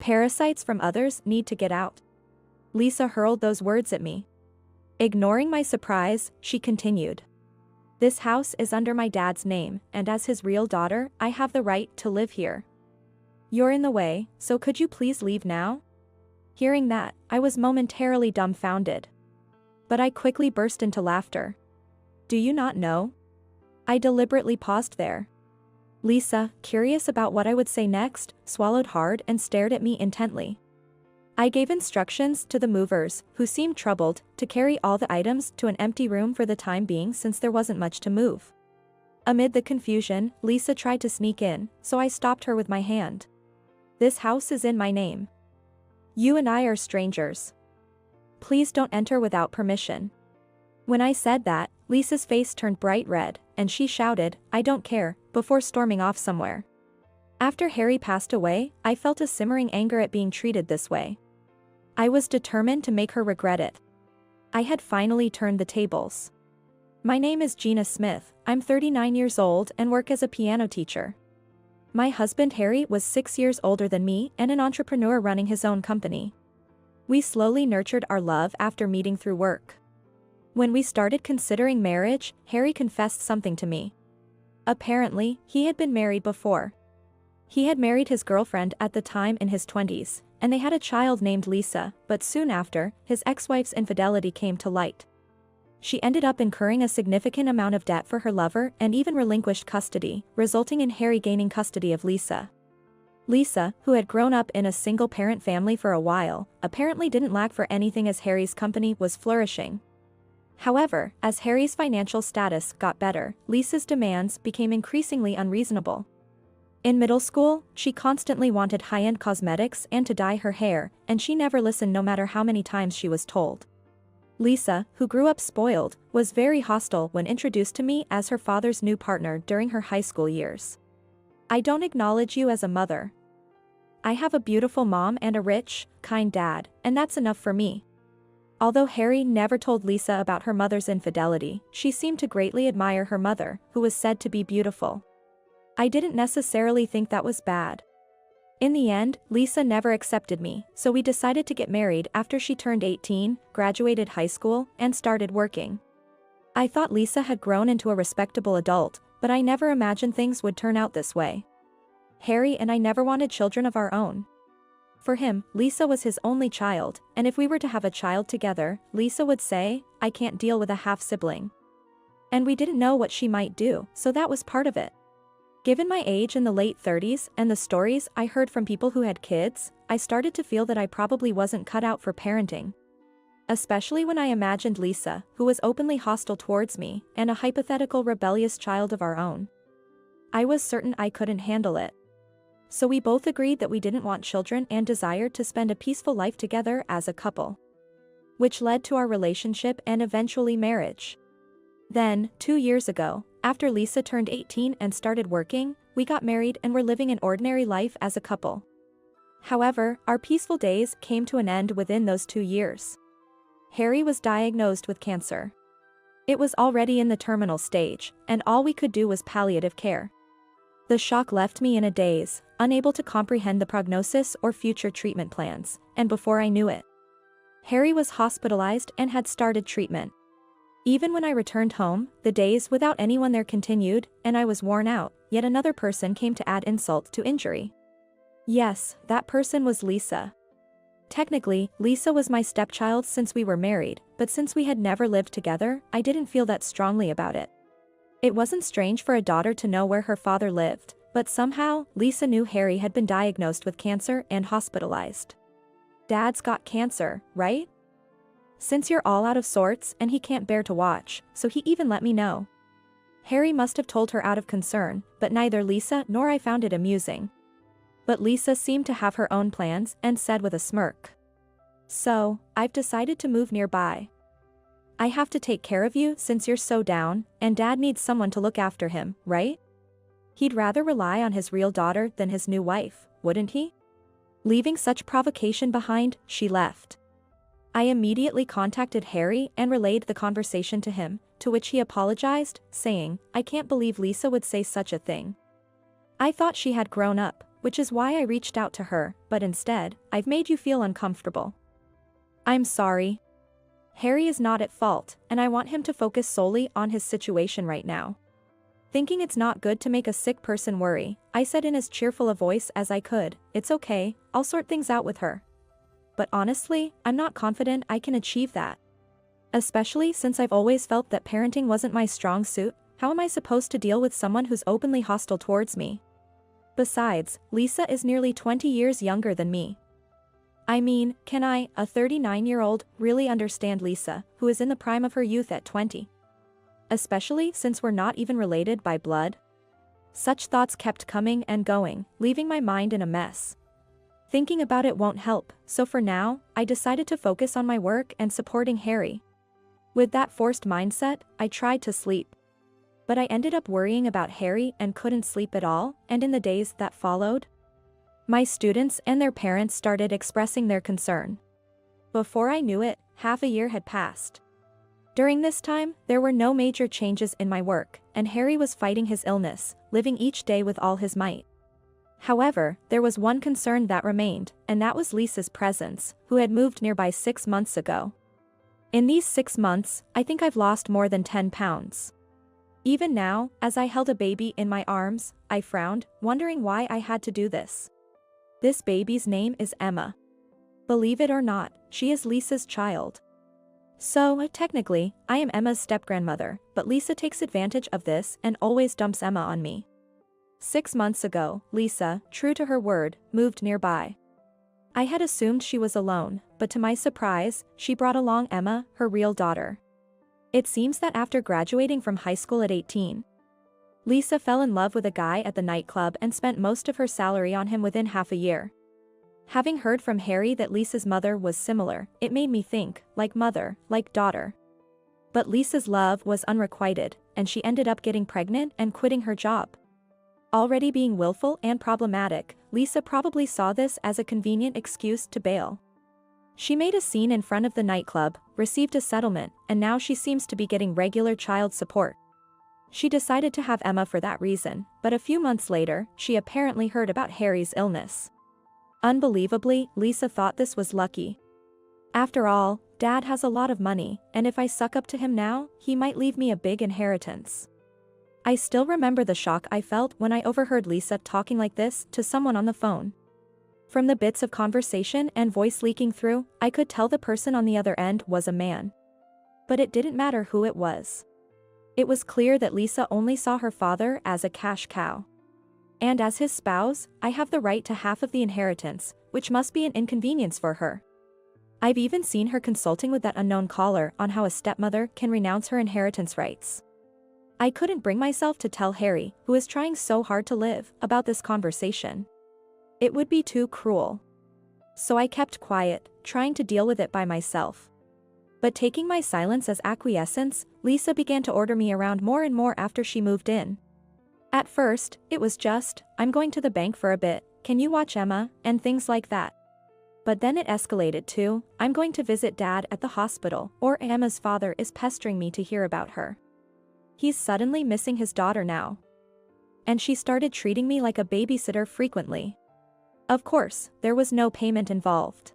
Parasites from others need to get out. Lisa hurled those words at me. Ignoring my surprise, she continued. This house is under my dad's name, and as his real daughter, I have the right to live here. You're in the way, so could you please leave now? Hearing that, I was momentarily dumbfounded. But I quickly burst into laughter. Do you not know? I deliberately paused there. Lisa, curious about what I would say next, swallowed hard and stared at me intently. I gave instructions to the movers, who seemed troubled, to carry all the items to an empty room for the time being since there wasn't much to move. Amid the confusion, Lisa tried to sneak in, so I stopped her with my hand. This house is in my name. You and I are strangers. Please don't enter without permission. When I said that, Lisa's face turned bright red, and she shouted, I don't care, before storming off somewhere. After Harry passed away, I felt a simmering anger at being treated this way. I was determined to make her regret it. I had finally turned the tables. My name is Gina Smith, I'm 39 years old and work as a piano teacher. My husband Harry was 6 years older than me and an entrepreneur running his own company. We slowly nurtured our love after meeting through work. When we started considering marriage, Harry confessed something to me. Apparently, he had been married before. He had married his girlfriend at the time in his 20s, and they had a child named Lisa, but soon after, his ex-wife's infidelity came to light. She ended up incurring a significant amount of debt for her lover and even relinquished custody, resulting in Harry gaining custody of Lisa. Lisa, who had grown up in a single-parent family for a while, apparently didn't lack for anything as Harry's company was flourishing. However, as Harry's financial status got better, Lisa's demands became increasingly unreasonable. In middle school, she constantly wanted high-end cosmetics and to dye her hair, and she never listened no matter how many times she was told. Lisa, who grew up spoiled, was very hostile when introduced to me as her father's new partner during her high school years. I don't acknowledge you as a mother. I have a beautiful mom and a rich, kind dad, and that's enough for me. Although Harry never told Lisa about her mother's infidelity, she seemed to greatly admire her mother, who was said to be beautiful. I didn't necessarily think that was bad. In the end, Lisa never accepted me, so we decided to get married after she turned 18, graduated high school, and started working. I thought Lisa had grown into a respectable adult, but I never imagined things would turn out this way. Harry and I never wanted children of our own. For him, Lisa was his only child, and if we were to have a child together, Lisa would say, I can't deal with a half-sibling. And we didn't know what she might do, so that was part of it. Given my age in the late 30s and the stories I heard from people who had kids, I started to feel that I probably wasn't cut out for parenting. Especially when I imagined Lisa, who was openly hostile towards me, and a hypothetical rebellious child of our own. I was certain I couldn't handle it. So we both agreed that we didn't want children and desired to spend a peaceful life together as a couple. Which led to our relationship and eventually marriage. Then, 2 years ago, after Lisa turned 18 and started working, we got married and were living an ordinary life as a couple. However, our peaceful days came to an end within those 2 years. Harry was diagnosed with cancer. It was already in the terminal stage, and all we could do was palliative care. The shock left me in a daze, unable to comprehend the prognosis or future treatment plans, and before I knew it, Harry was hospitalized and had started treatment. Even when I returned home, the days without anyone there continued, and I was worn out, yet another person came to add insult to injury. Yes, that person was Lisa. Technically, Lisa was my stepchild since we were married, but since we had never lived together, I didn't feel that strongly about it. It wasn't strange for a daughter to know where her father lived, but somehow, Lisa knew Harry had been diagnosed with cancer and hospitalized. Dad's got cancer, right? Since you're all out of sorts and he can't bear to watch, so he even let me know. Harry must have told her out of concern, but neither Lisa nor I found it amusing. But Lisa seemed to have her own plans and said with a smirk, So, I've decided to move nearby. I have to take care of you since you're so down, and Dad needs someone to look after him, right? He'd rather rely on his real daughter than his new wife, wouldn't he? Leaving such provocation behind, she left. I immediately contacted Harry and relayed the conversation to him, to which he apologized, saying, I can't believe Lisa would say such a thing. I thought she had grown up, which is why I reached out to her, but instead, I've made you feel uncomfortable. I'm sorry. Harry is not at fault, and I want him to focus solely on his situation right now. Thinking it's not good to make a sick person worry, I said in as cheerful a voice as I could, "It's okay, I'll sort things out with her." But honestly, I'm not confident I can achieve that. Especially since I've always felt that parenting wasn't my strong suit. How am I supposed to deal with someone who's openly hostile towards me? Besides, Lisa is nearly 20 years younger than me. I mean, can I, a 39-year-old, really understand Lisa, who is in the prime of her youth at 20? Especially since we're not even related by blood? Such thoughts kept coming and going, leaving my mind in a mess. Thinking about it won't help, so for now, I decided to focus on my work and supporting Harry. With that forced mindset, I tried to sleep. But I ended up worrying about Harry and couldn't sleep at all, and in the days that followed, my students and their parents started expressing their concern. Before I knew it, half a year had passed. During this time, there were no major changes in my work, and Harry was fighting his illness, living each day with all his might. However, there was one concern that remained, and that was Lisa's presence, who had moved nearby 6 months ago. In these 6 months, I think I've lost more than 10 pounds. Even now, as I held a baby in my arms, I frowned, wondering why I had to do this. This baby's name is Emma. Believe it or not, she is Lisa's child. So, technically, I am Emma's step-grandmother, but Lisa takes advantage of this and always dumps Emma on me. 6 months ago, Lisa, true to her word, moved nearby. I had assumed she was alone, but to my surprise, she brought along Emma, her real daughter. It seems that after graduating from high school at 18, Lisa fell in love with a guy at the nightclub and spent most of her salary on him within half a year. Having heard from Harry that Lisa's mother was similar, it made me think, like mother, like daughter. But Lisa's love was unrequited, and she ended up getting pregnant and quitting her job. Already being willful and problematic, Lisa probably saw this as a convenient excuse to bail. She made a scene in front of the nightclub, received a settlement, and now she seems to be getting regular child support. She decided to have Emma for that reason, but a few months later, she apparently heard about Harry's illness. Unbelievably, Lisa thought this was lucky. After all, Dad has a lot of money, and if I suck up to him now, he might leave me a big inheritance. I still remember the shock I felt when I overheard Lisa talking like this to someone on the phone. From the bits of conversation and voice leaking through, I could tell the person on the other end was a man. But it didn't matter who it was. It was clear that Lisa only saw her father as a cash cow. And as his spouse, I have the right to half of the inheritance, which must be an inconvenience for her. I've even seen her consulting with that unknown caller on how a stepmother can renounce her inheritance rights. I couldn't bring myself to tell Harry, who is trying so hard to live, about this conversation. It would be too cruel. So I kept quiet, trying to deal with it by myself. But taking my silence as acquiescence, Lisa began to order me around more and more after she moved in. At first, it was just, "I'm going to the bank for a bit, can you watch Emma," and things like that. But then it escalated to, "I'm going to visit Dad at the hospital," or "Emma's father is pestering me to hear about her. He's suddenly missing his daughter now." And she started treating me like a babysitter frequently. Of course, there was no payment involved.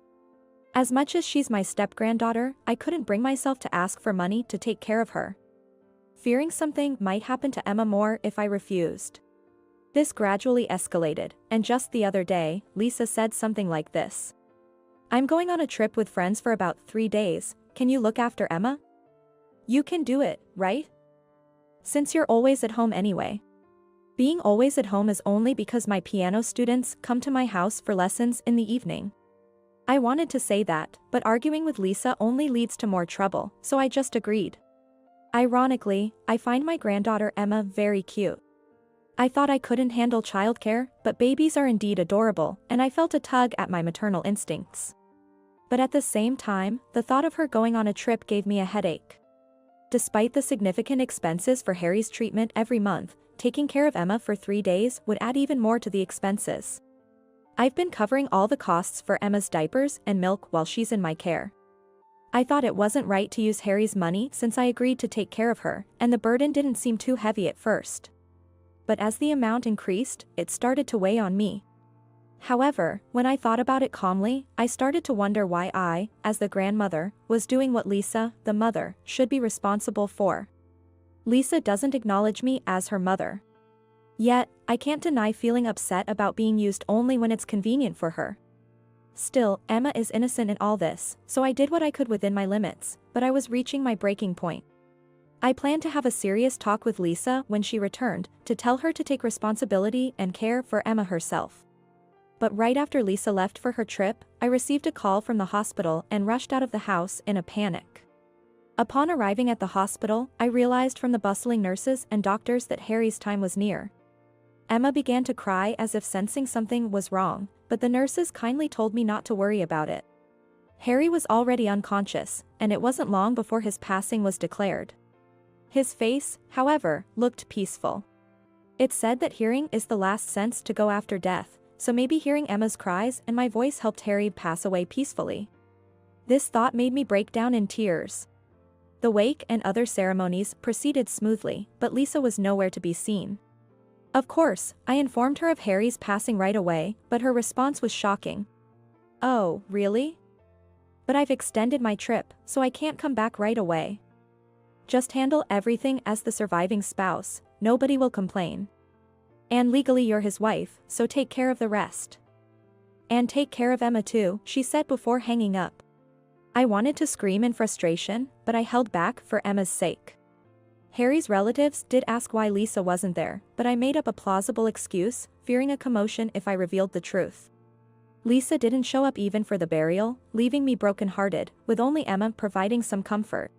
As much as she's my step-granddaughter, I couldn't bring myself to ask for money to take care of her, fearing something might happen to Emma more if I refused. This gradually escalated, and just the other day, Lisa said something like this. "I'm going on a trip with friends for about 3 days, can you look after Emma? You can do it, right? Since you're always at home anyway." Being always at home is only because my piano students come to my house for lessons in the evening. I wanted to say that, but arguing with Lisa only leads to more trouble, so I just agreed. Ironically, I find my granddaughter Emma very cute. I thought I couldn't handle childcare, but babies are indeed adorable, and I felt a tug at my maternal instincts. But at the same time, the thought of her going on a trip gave me a headache. Despite the significant expenses for Harry's treatment every month, taking care of Emma for 3 days would add even more to the expenses. I've been covering all the costs for Emma's diapers and milk while she's in my care. I thought it wasn't right to use Harry's money since I agreed to take care of her, and the burden didn't seem too heavy at first. But as the amount increased, it started to weigh on me. However, when I thought about it calmly, I started to wonder why I, as the grandmother, was doing what Lisa, the mother, should be responsible for. Lisa doesn't acknowledge me as her mother. Yet, I can't deny feeling upset about being used only when it's convenient for her. Still, Emma is innocent in all this, so I did what I could within my limits, but I was reaching my breaking point. I planned to have a serious talk with Lisa when she returned, to tell her to take responsibility and care for Emma herself. But right after Lisa left for her trip, I received a call from the hospital and rushed out of the house in a panic. Upon arriving at the hospital, I realized from the bustling nurses and doctors that Harry's time was near. Emma began to cry as if sensing something was wrong, but the nurses kindly told me not to worry about it. Harry was already unconscious, and it wasn't long before his passing was declared. His face, however, looked peaceful. It said that hearing is the last sense to go after death, so maybe hearing Emma's cries and my voice helped Harry pass away peacefully. This thought made me break down in tears. The wake and other ceremonies proceeded smoothly, but Lisa was nowhere to be seen. Of course, I informed her of Harry's passing right away, but her response was shocking. "Oh, really? But I've extended my trip, so I can't come back right away. Just handle everything as the surviving spouse, nobody will complain. And legally you're his wife, so take care of the rest. And take care of Emma too," she said before hanging up. I wanted to scream in frustration, but I held back for Emma's sake. Harry's relatives did ask why Lisa wasn't there, but I made up a plausible excuse, fearing a commotion if I revealed the truth. Lisa didn't show up even for the burial, leaving me brokenhearted, with only Emma providing some comfort.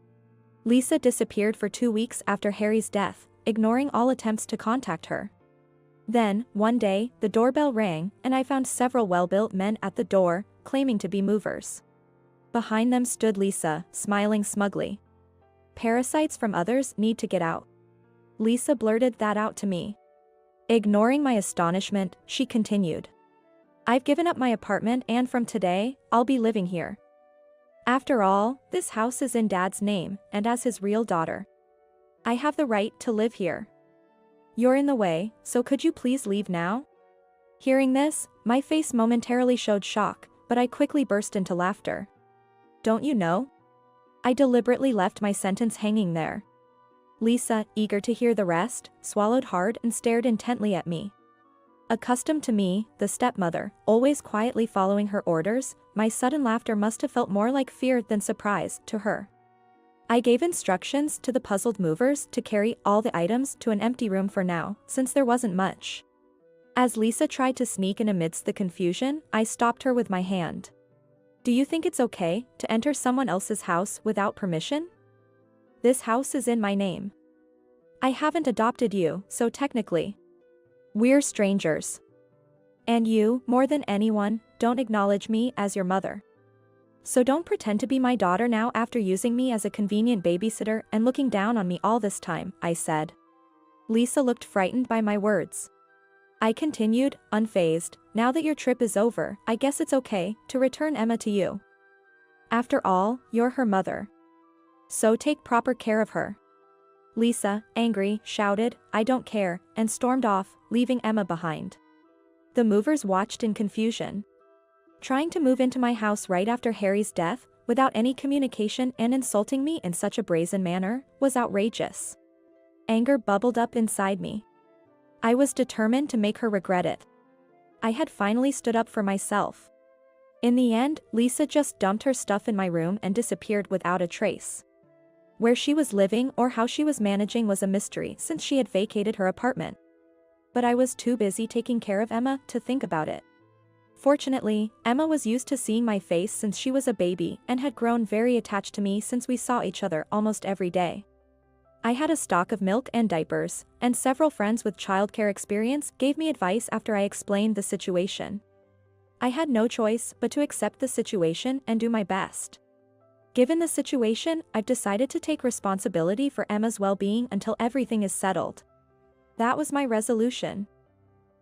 Lisa disappeared for 2 weeks after Harry's death, ignoring all attempts to contact her. Then, one day, the doorbell rang, and I found several well-built men at the door, claiming to be movers. Behind them stood Lisa, smiling smugly. "Parasites from others need to get out." Lisa blurted that out to me. Ignoring my astonishment, she continued. "I've given up my apartment and from today, I'll be living here. After all, this house is in Dad's name, and as his real daughter, I have the right to live here. You're in the way, so could you please leave now?" Hearing this, my face momentarily showed shock, but I quickly burst into laughter. "Don't you know?" I deliberately left my sentence hanging there. Lisa, eager to hear the rest, swallowed hard and stared intently at me. Accustomed to me, the stepmother, always quietly following her orders, my sudden laughter must have felt more like fear than surprise to her. I gave instructions to the puzzled movers to carry all the items to an empty room for now, since there wasn't much. As Lisa tried to sneak in amidst the confusion, I stopped her with my hand. "Do you think it's okay to enter someone else's house without permission? This house is in my name. I haven't adopted you, so technically, we're strangers. And you, more than anyone, don't acknowledge me as your mother. So don't pretend to be my daughter now after using me as a convenient babysitter and looking down on me all this time," I said. Lisa looked frightened by my words. I continued, unfazed, "Now that your trip is over, I guess it's okay to return Emma to you. After all, you're her mother. So take proper care of her." Lisa, angry, shouted, "I don't care," and stormed off, leaving Emma behind. The movers watched in confusion. Trying to move into my house right after Harry's death, without any communication and insulting me in such a brazen manner, was outrageous. Anger bubbled up inside me. I was determined to make her regret it. I had finally stood up for myself. In the end, Lisa just dumped her stuff in my room and disappeared without a trace. Where she was living or how she was managing was a mystery since she had vacated her apartment. But I was too busy taking care of Emma to think about it. Fortunately, Emma was used to seeing my face since she was a baby and had grown very attached to me since we saw each other almost every day. I had a stock of milk and diapers, and several friends with childcare experience gave me advice after I explained the situation. I had no choice but to accept the situation and do my best. Given the situation, I've decided to take responsibility for Emma's well-being until everything is settled. That was my resolution.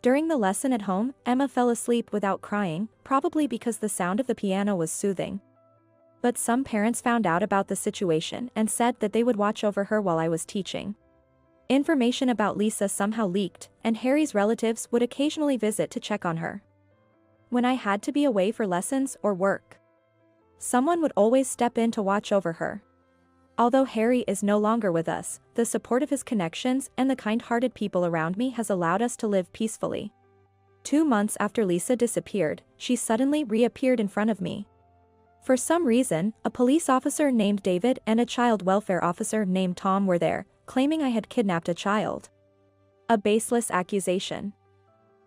During the lesson at home, Emma fell asleep without crying, probably because the sound of the piano was soothing. But some parents found out about the situation and said that they would watch over her while I was teaching. Information about Lisa somehow leaked, and Harry's relatives would occasionally visit to check on her. when I had to be away for lessons or work. Someone would always step in to watch over her. Although Harry is no longer with us, the support of his connections and the kind-hearted people around me has allowed us to live peacefully. 2 months after Lisa disappeared, she suddenly reappeared in front of me. For some reason, a police officer named David and a child welfare officer named Tom were there, claiming I had kidnapped a child. A baseless accusation.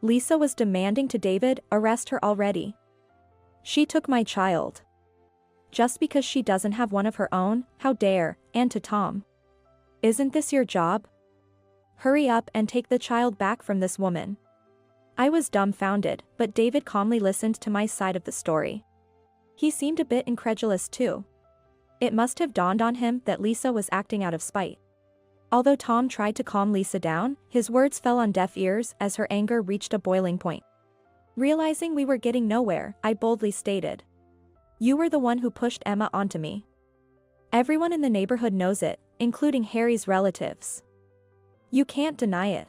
Lisa was demanding to David arrest her already. She took my child. Just because she doesn't have one of her own, how dare, and to Tom. Isn't this your job? Hurry up and take the child back from this woman. I was dumbfounded, but David calmly listened to my side of the story. He seemed a bit incredulous too. It must have dawned on him that Lisa was acting out of spite. Although Tom tried to calm Lisa down, his words fell on deaf ears as her anger reached a boiling point. Realizing we were getting nowhere, I boldly stated, "You were the one who pushed Emma onto me. Everyone in the neighborhood knows it, including Harry's relatives. You can't deny it.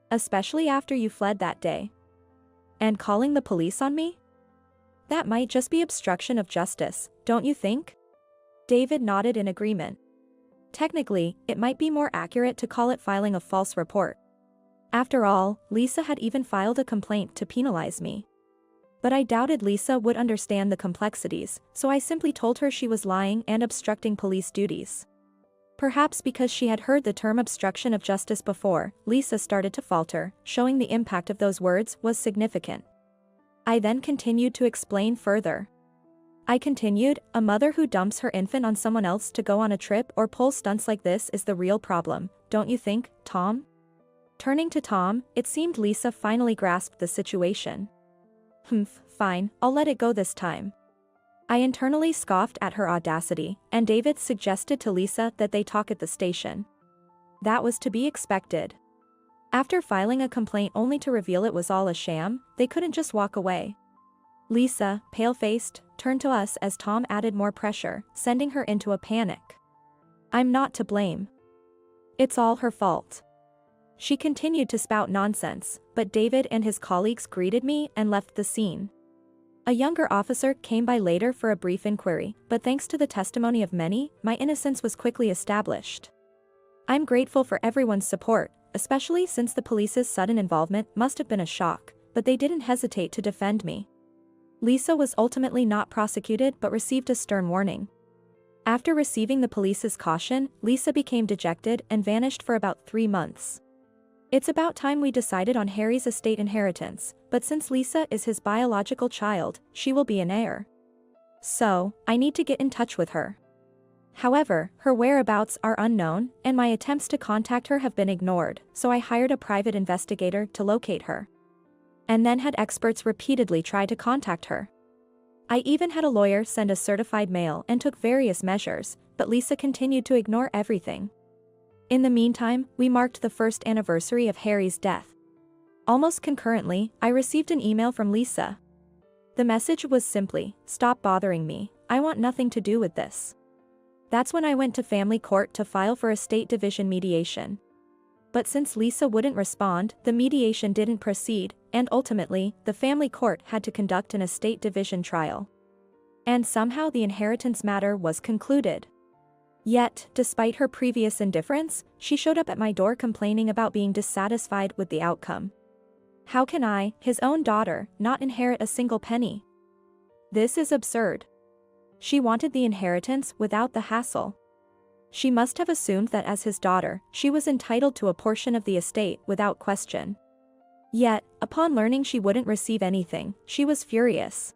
Especially after you fled that day. And calling the police on me? That might just be obstruction of justice, don't you think?" David nodded in agreement. Technically, it might be more accurate to call it filing a false report. After all, Lisa had even filed a complaint to penalize me. But I doubted Lisa would understand the complexities, so I simply told her she was lying and obstructing police duties. Perhaps because she had heard the term obstruction of justice before, Lisa started to falter, showing the impact of those words was significant. I then continued to explain further. I continued, "A mother who dumps her infant on someone else to go on a trip or pull stunts like this is the real problem, don't you think, Tom?" Turning to Tom, it seemed Lisa finally grasped the situation. Fine, I'll let it go this time." I internally scoffed at her audacity, and David suggested to Lisa that they talk at the station. That was to be expected. After filing a complaint only to reveal it was all a sham, they couldn't just walk away. Lisa, pale-faced, turned to us as Tom added more pressure, sending her into a panic. "I'm not to blame. It's all her fault." She continued to spout nonsense, but David and his colleagues greeted me and left the scene. A younger officer came by later for a brief inquiry, but thanks to the testimony of many, my innocence was quickly established. I'm grateful for everyone's support, especially since the police's sudden involvement must have been a shock, but they didn't hesitate to defend me. Lisa was ultimately not prosecuted but received a stern warning. After receiving the police's caution, Lisa became dejected and vanished for about 3 months. It's about time we decided on Harry's estate inheritance, but since Lisa is his biological child, she will be an heir. So, I need to get in touch with her. However, her whereabouts are unknown, and my attempts to contact her have been ignored, so I hired a private investigator to locate her. And then had experts repeatedly try to contact her. I even had a lawyer send a certified mail and took various measures, but Lisa continued to ignore everything. In the meantime, we marked the first anniversary of Harry's death. Almost concurrently, I received an email from Lisa. The message was simply, "Stop bothering me, I want nothing to do with this." That's when I went to family court to file for estate division mediation. But since Lisa wouldn't respond, the mediation didn't proceed, and ultimately, the family court had to conduct an estate division trial. And somehow the inheritance matter was concluded. Yet, despite her previous indifference, she showed up at my door complaining about being dissatisfied with the outcome. How can I, his own daughter, not inherit a single penny? This is absurd. She wanted the inheritance without the hassle. She must have assumed that as his daughter, she was entitled to a portion of the estate without question. Yet, upon learning she wouldn't receive anything, she was furious.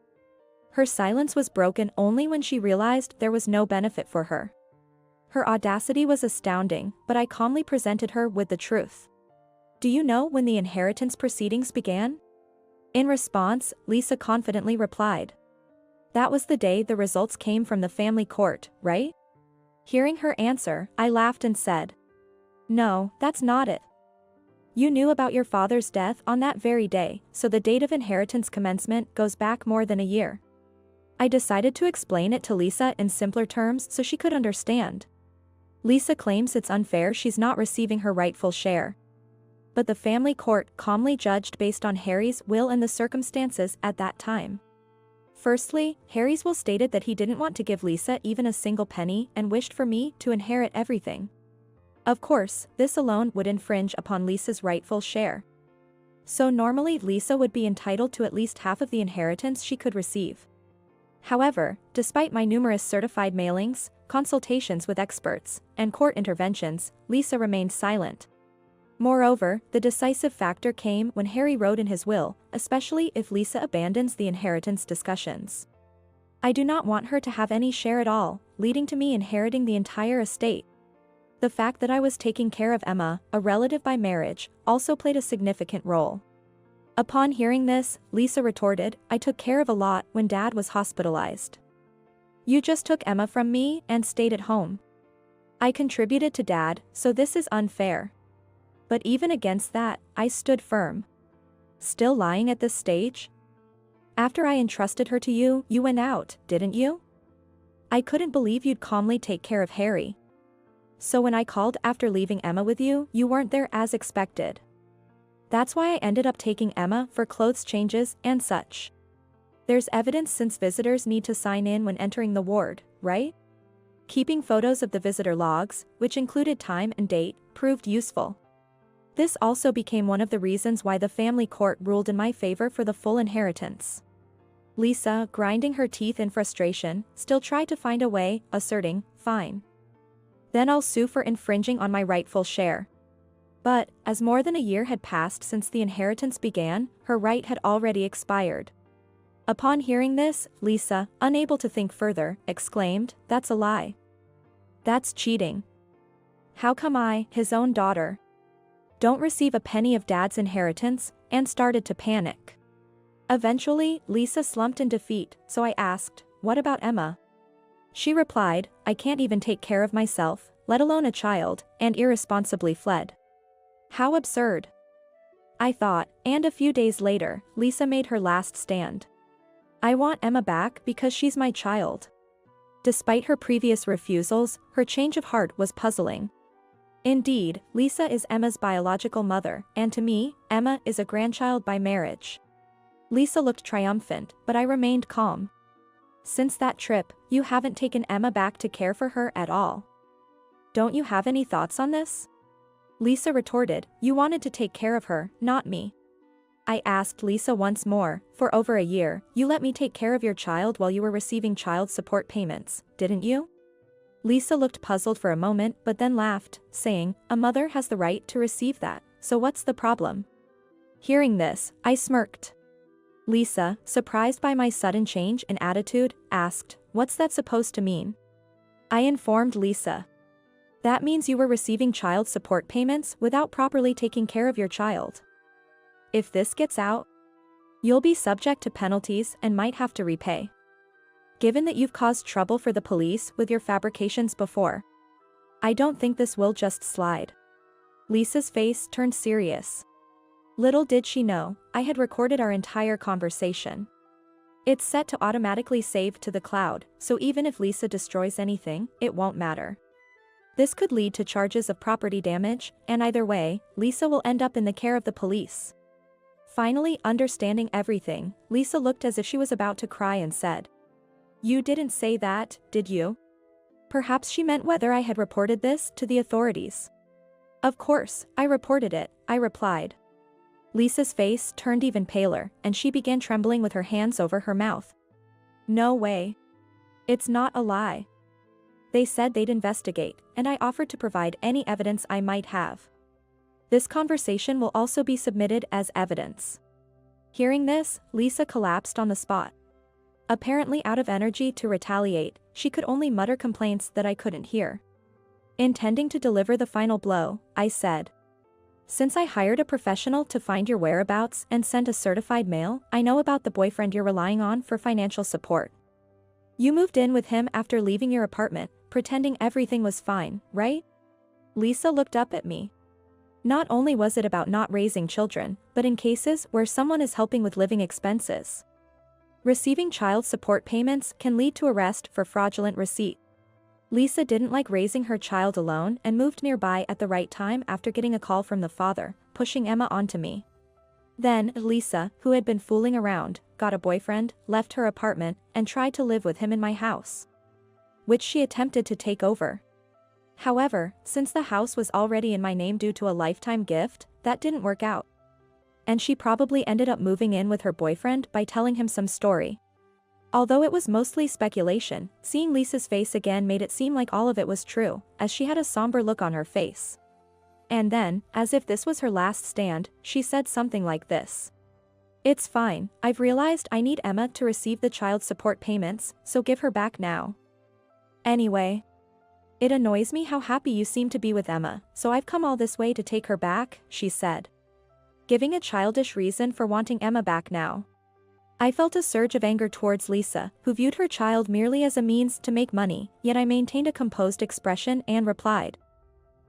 Her silence was broken only when she realized there was no benefit for her. Her audacity was astounding, but I calmly presented her with the truth. "Do you know when the inheritance proceedings began?" In response, Lisa confidently replied, "That was the day the results came from the family court, right?" Hearing her answer, I laughed and said, "No, that's not it. You knew about your father's death on that very day, so the date of inheritance commencement goes back more than a year." I decided to explain it to Lisa in simpler terms so she could understand. Lisa claims it's unfair she's not receiving her rightful share. But the family court calmly judged based on Harry's will and the circumstances at that time. Firstly, Harry's will stated that he didn't want to give Lisa even a single penny and wished for me to inherit everything. Of course, this alone would infringe upon Lisa's rightful share. So normally Lisa would be entitled to at least half of the inheritance she could receive. However, despite my numerous certified mailings, consultations with experts, and court interventions, Lisa remained silent. Moreover, the decisive factor came when Harry wrote in his will, especially if Lisa abandons the inheritance discussions. I do not want her to have any share at all, leading to me inheriting the entire estate. The fact that I was taking care of Emma, a relative by marriage, also played a significant role. Upon hearing this, Lisa retorted, I took care of a lot when Dad was hospitalized. You just took Emma from me and stayed at home. I contributed to Dad, so this is unfair. But even against that, I stood firm. Still lying at this stage? After I entrusted her to you, you went out, didn't you? I couldn't believe you'd calmly take care of Harry. So when I called after leaving Emma with you, you weren't there as expected. That's why I ended up taking Emma for clothes changes and such. There's evidence since visitors need to sign in when entering the ward, right? Keeping photos of the visitor logs, which included time and date, proved useful. This also became one of the reasons why the family court ruled in my favor for the full inheritance. Lisa, grinding her teeth in frustration, still tried to find a way, asserting, fine. Then I'll sue for infringing on my rightful share. But, as more than a year had passed since the inheritance began, her right had already expired. Upon hearing this, Lisa, unable to think further, exclaimed, that's a lie. That's cheating. How come I, his own daughter, don't receive a penny of Dad's inheritance, and started to panic. Eventually, Lisa slumped in defeat, so I asked, what about Emma? She replied, I can't even take care of myself, let alone a child, and irresponsibly fled. How absurd. I thought, and a few days later, Lisa made her last stand. I want Emma back because she's my child. Despite her previous refusals, her change of heart was puzzling. Indeed, Lisa is Emma's biological mother, and to me, Emma is a grandchild by marriage. Lisa looked triumphant, but I remained calm. Since that trip, you haven't taken Emma back to care for her at all. Don't you have any thoughts on this? Lisa retorted, you wanted to take care of her, not me. I asked Lisa once more, for over a year, you let me take care of your child while you were receiving child support payments, didn't you? Lisa looked puzzled for a moment but then laughed, saying, a mother has the right to receive that, so what's the problem? Hearing this, I smirked. Lisa, surprised by my sudden change in attitude, asked, what's that supposed to mean? I informed Lisa. That means you were receiving child support payments without properly taking care of your child. If this gets out, you'll be subject to penalties and might have to repay. Given that you've caused trouble for the police with your fabrications before, I don't think this will just slide. Lisa's face turned serious. Little did she know, I had recorded our entire conversation. It's set to automatically save to the cloud, so even if Lisa destroys anything, it won't matter. This could lead to charges of property damage, and either way, Lisa will end up in the care of the police. Finally, understanding everything, Lisa looked as if she was about to cry and said, you didn't say that, did you? Perhaps she meant whether I had reported this to the authorities. Of course, I reported it, I replied. Lisa's face turned even paler, and she began trembling with her hands over her mouth. No way. It's not a lie. They said they'd investigate, and I offered to provide any evidence I might have. This conversation will also be submitted as evidence. Hearing this, Lisa collapsed on the spot. Apparently out of energy to retaliate, she could only mutter complaints that I couldn't hear. Intending to deliver the final blow, I said, since I hired a professional to find your whereabouts and sent a certified mail, I know about the boyfriend you're relying on for financial support. You moved in with him after leaving your apartment, pretending everything was fine, right? Lisa looked up at me. Not only was it about not raising children, but in cases where someone is helping with living expenses. Receiving child support payments can lead to arrest for fraudulent receipt. Lisa didn't like raising her child alone and moved nearby at the right time after getting a call from the father, pushing Emma onto me. Then, Lisa, who had been fooling around, got a boyfriend, left her apartment, and tried to live with him in my house, which she attempted to take over. However, since the house was already in my name due to a lifetime gift, that didn't work out. And she probably ended up moving in with her boyfriend by telling him some story. Although it was mostly speculation, seeing Lisa's face again made it seem like all of it was true, as she had a somber look on her face. And then, as if this was her last stand, she said something like this. "It's fine, I've realized I need Emma to receive the child support payments, so give her back now. Anyway, it annoys me how happy you seem to be with Emma, so I've come all this way to take her back," she said, giving a childish reason for wanting Emma back now. I felt a surge of anger towards Lisa, who viewed her child merely as a means to make money, yet I maintained a composed expression and replied,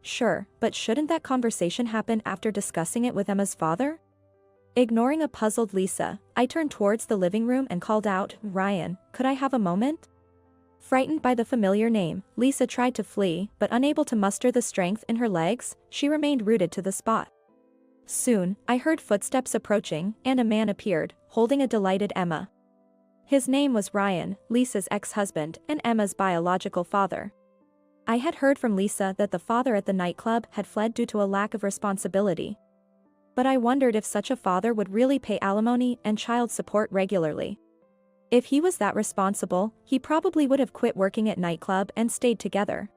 "Sure, but shouldn't that conversation happen after discussing it with Emma's father?" Ignoring a puzzled Lisa, I turned towards the living room and called out, "Ryan, could I have a moment?" Frightened by the familiar name, Lisa tried to flee, but unable to muster the strength in her legs, she remained rooted to the spot. Soon, I heard footsteps approaching, and a man appeared, holding a delighted Emma. His name was Ryan, Lisa's ex-husband, and Emma's biological father. I had heard from Lisa that the father at the nightclub had fled due to a lack of responsibility. But I wondered if such a father would really pay alimony and child support regularly. If he was that responsible, he probably would have quit working at nightclub and stayed together.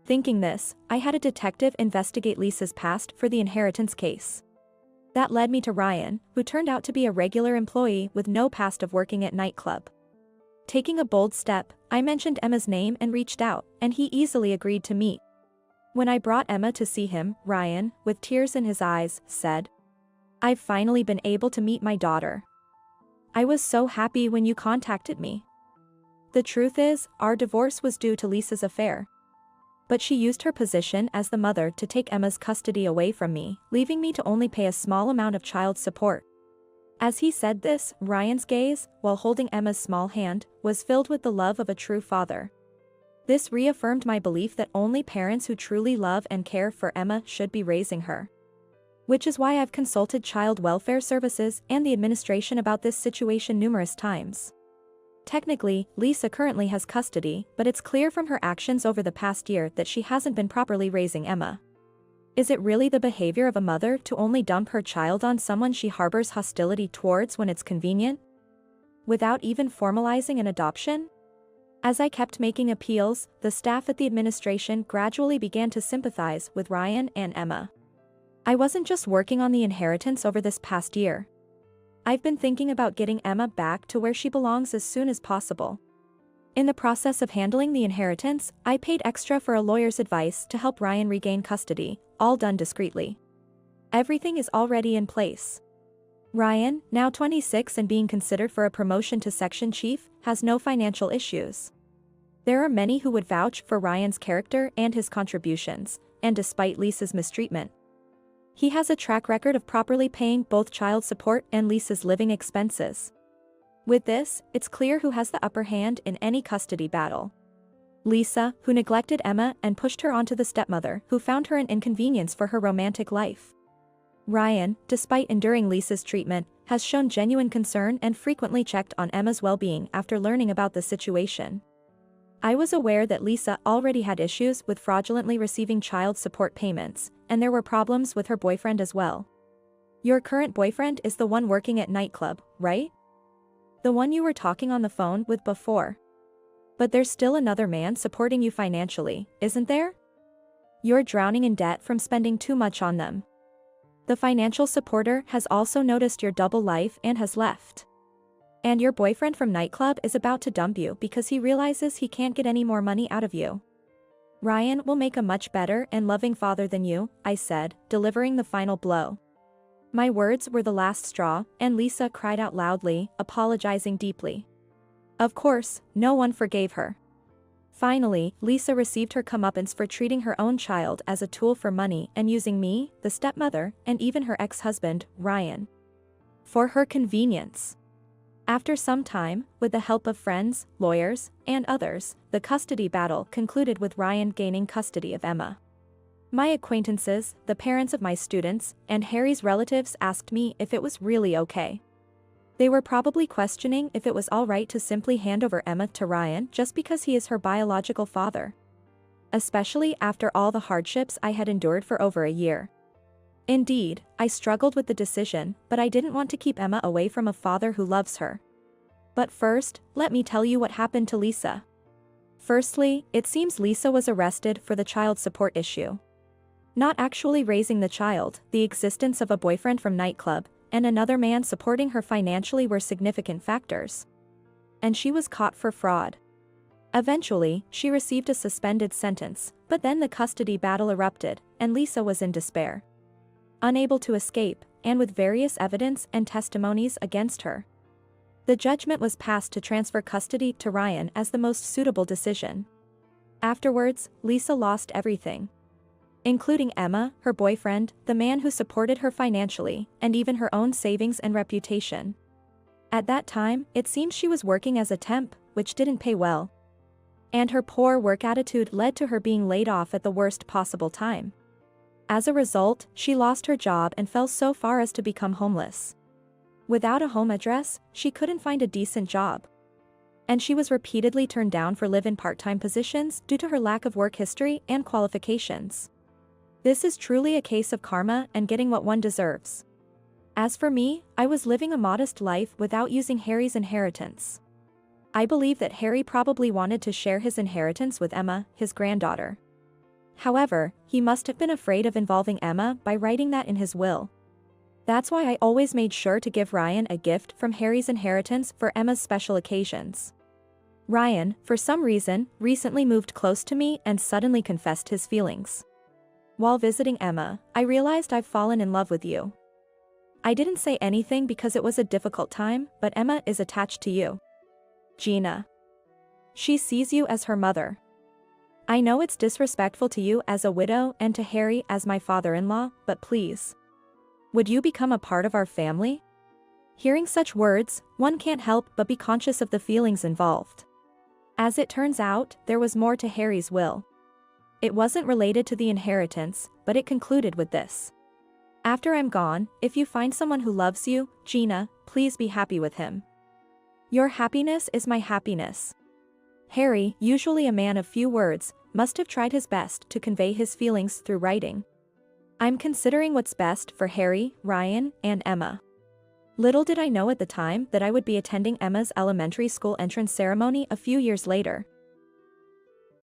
Thinking this, I had a detective investigate Lisa's past for the inheritance case. That led me to Ryan, who turned out to be a regular employee with no past of working at nightclub. Taking a bold step, I mentioned Emma's name and reached out, and he easily agreed to meet. When I brought Emma to see him, Ryan, with tears in his eyes, said, "I've finally been able to meet my daughter. I was so happy when you contacted me." The truth is, our divorce was due to Lisa's affair. But she used her position as the mother to take Emma's custody away from me, leaving me to only pay a small amount of child support. As he said this, Ryan's gaze, while holding Emma's small hand, was filled with the love of a true father. This reaffirmed my belief that only parents who truly love and care for Emma should be raising her. Which is why I've consulted child welfare services and the administration about this situation numerous times. Technically, Lisa currently has custody, but it's clear from her actions over the past year that she hasn't been properly raising Emma. Is it really the behavior of a mother to only dump her child on someone she harbors hostility towards when it's convenient, without even formalizing an adoption? As I kept making appeals, the staff at the administration gradually began to sympathize with Ryan and Emma. I wasn't just working on the inheritance over this past year. I've been thinking about getting Emma back to where she belongs as soon as possible. In the process of handling the inheritance, I paid extra for a lawyer's advice to help Ryan regain custody, all done discreetly. Everything is already in place. Ryan, now 26 and being considered for a promotion to section chief, has no financial issues. There are many who would vouch for Ryan's character and his contributions, and despite Lisa's mistreatment, he has a track record of properly paying both child support and Lisa's living expenses. With this, it's clear who has the upper hand in any custody battle. Lisa, who neglected Emma and pushed her onto the stepmother, who found her an inconvenience for her romantic life. Ryan, despite enduring Lisa's treatment, has shown genuine concern and frequently checked on Emma's well-being after learning about the situation. I was aware that Lisa already had issues with fraudulently receiving child support payments, and there were problems with her boyfriend as well. Your current boyfriend is the one working at nightclub, right? The one you were talking on the phone with before. But there's still another man supporting you financially, isn't there? You're drowning in debt from spending too much on them. The financial supporter has also noticed your double life and has left. And your boyfriend from nightclub is about to dump you because he realizes he can't get any more money out of you. Ryan will make a much better and loving father than you, I said, delivering the final blow. My words were the last straw, and Lisa cried out loudly, apologizing deeply. Of course, no one forgave her. Finally, Lisa received her comeuppance for treating her own child as a tool for money and using me, the stepmother, and even her ex-husband, Ryan, for her convenience. After some time, with the help of friends, lawyers, and others, the custody battle concluded with Ryan gaining custody of Emma. My acquaintances, the parents of my students, and Harry's relatives asked me if it was really okay. They were probably questioning if it was alright to simply hand over Emma to Ryan just because he is her biological father. Especially after all the hardships I had endured for over a year. Indeed, I struggled with the decision, but I didn't want to keep Emma away from a father who loves her. But first, let me tell you what happened to Lisa. Firstly, it seems Lisa was arrested for the child support issue. Not actually raising the child, the existence of a boyfriend from nightclub, and another man supporting her financially were significant factors. And she was caught for fraud. Eventually, she received a suspended sentence, but then the custody battle erupted, and Lisa was in despair. Unable to escape, and with various evidence and testimonies against her. The judgment was passed to transfer custody to Ryan as the most suitable decision. Afterwards, Lisa lost everything. Including Emma, her boyfriend, the man who supported her financially, and even her own savings and reputation. At that time, it seemed she was working as a temp, which didn't pay well. And her poor work attitude led to her being laid off at the worst possible time. As a result, she lost her job and fell so far as to become homeless. Without a home address, she couldn't find a decent job. And she was repeatedly turned down for live-in part-time positions due to her lack of work history and qualifications. This is truly a case of karma and getting what one deserves. As for me, I was living a modest life without using Harry's inheritance. I believe that Harry probably wanted to share his inheritance with Emma, his granddaughter. However, he must have been afraid of involving Emma by writing that in his will. That's why I always made sure to give Ryan a gift from Harry's inheritance for Emma's special occasions. Ryan, for some reason, recently moved close to me and suddenly confessed his feelings. While visiting Emma, I realized I've fallen in love with you. I didn't say anything because it was a difficult time, but Emma is attached to you. Gina. She sees you as her mother. I know it's disrespectful to you as a widow and to Harry as my father-in-law, but please. Would you become a part of our family? Hearing such words, one can't help but be conscious of the feelings involved. As it turns out, there was more to Harry's will. It wasn't related to the inheritance, but it concluded with this. After I'm gone, if you find someone who loves you, Gina, please be happy with him. Your happiness is my happiness. Harry, usually a man of few words, must have tried his best to convey his feelings through writing. I'm considering what's best for Harry, Ryan, and Emma. Little did I know at the time that I would be attending Emma's elementary school entrance ceremony a few years later.